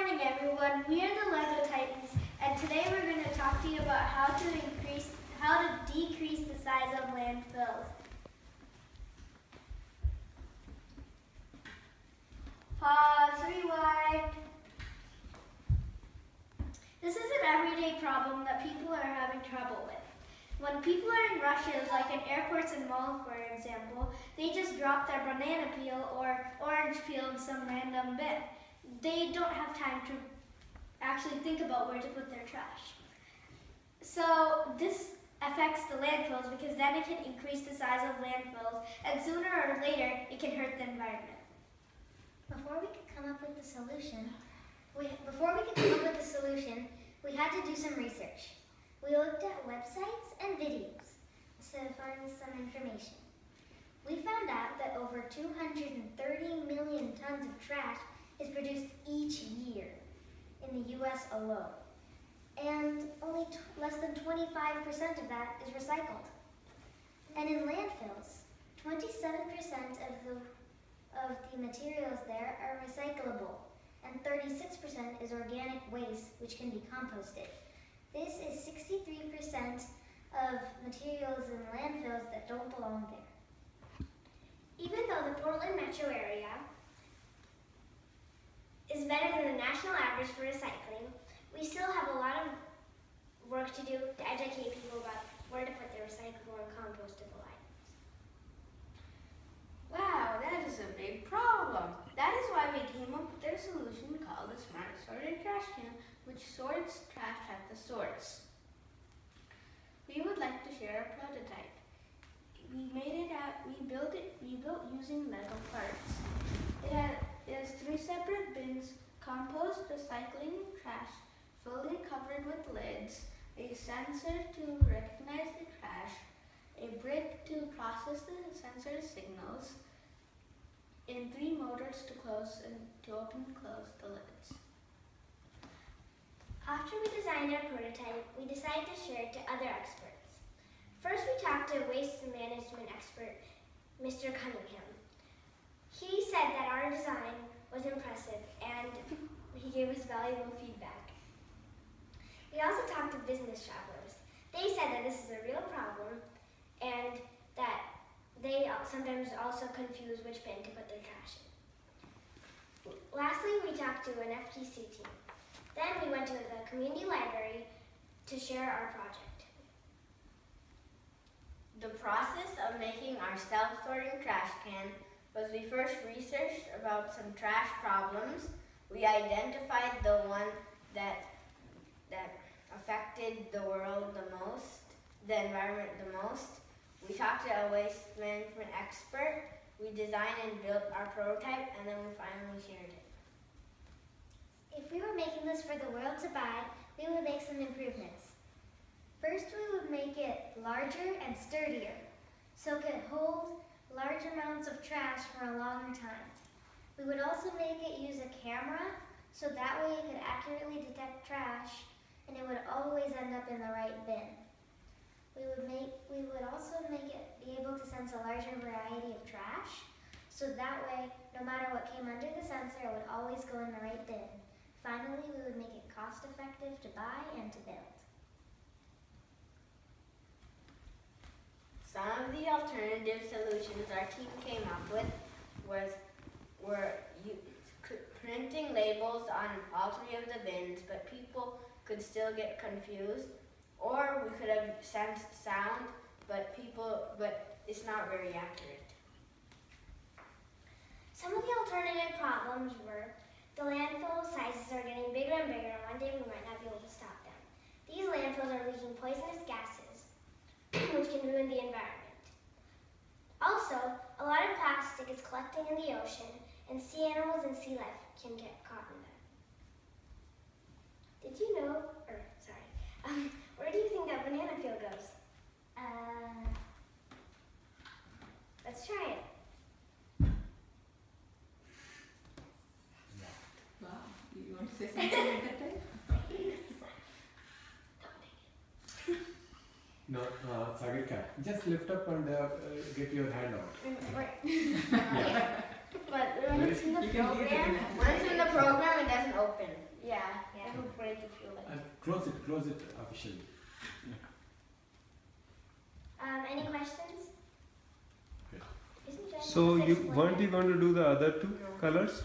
morning, everyone. We are the Lego Titans, and today we're going to talk to you about how to decrease the size of landfills. Pause, rewind. This is an everyday problem that people are having trouble with. When people are in rushes, like in airports and malls, for example, they just drop their banana peel or orange peel in some random bin. They don't have time to actually think about where to put their trash. So this affects the landfills because then it can increase the size of landfills, and sooner or later it can hurt the environment. Before we could come up with the solution, we had to do some research. We looked at websites and videos to find some information. We found out that over 230 million tons of trash is produced each year in the U.S. alone, and only less than 25% of that is recycled. And in landfills, 27% of the materials there are recyclable, and 36% is organic waste, which can be composted. This is 63% of materials in landfills that don't belong there. Even though the Portland metro area is better than the national average for recycling, we still have a lot of work to do to educate people about where to put their recyclable and compostable items. Wow, that is a big problem. That is why we came up with a solution called the Smart Sorted Trash Can, which sorts trash at the source. We would like to share a prototype. We built using Lego parts. It has 3 separate bins: compost, recycling, and trash, fully covered with lids, a sensor to recognize the trash, a brick to process the sensor signals, and 3 motors to open and close the lids. After we designed our prototype, we decided to share it to other experts. First, we talked to waste management expert, Mr. Cunningham. He said that our design was impressive and he gave us valuable feedback. We also talked to business travelers. They said that this is a real problem and that they sometimes also confuse which bin to put their trash in. Lastly, we talked to an FTC team. Then we went to the community library to share our project. The process of making our self-sorting trash can was we first researched about some trash problems. We identified the one that affected the world the most, the environment the most. We talked to a waste management expert. We designed and built our prototype, and then we finally shared it. If we were making this for the world to buy, we would make some improvements. First, we would make it larger and sturdier, so it could hold large amounts of trash for a longer time. We would also make it use a camera, so that way it could accurately detect trash, and it would always end up in the right bin. We would also make it be able to sense a larger variety of trash, so that way, no matter what came under the sensor, it would always go in the right bin. Finally, we would make it cost-effective to buy and to build. Some of the alternative solutions our team came up with were printing labels on all 3 of the bins, but people could still get confused. Or we could have sensed sound, but it's not very accurate. Some of the alternative problems were the landfill sizes are getting bigger and bigger, and one day we might not be able to stop them. These landfills are leaking poisonous gases, which can ruin the environment. Also, a lot of plastic is collecting in the ocean, and sea animals and sea life can get caught in them. Did you know, where do you think that banana peel goes? Let's try it. Wow, you want to say something at that time? No, Sagarika, just lift up and get your hand out. But when it's in the You can leave it in program, that. Once in the program, it doesn't open. will break if you like. Close it officially. Any questions? Okay. Isn't Jen So supposed to explain weren't it? you going to do the other two colors?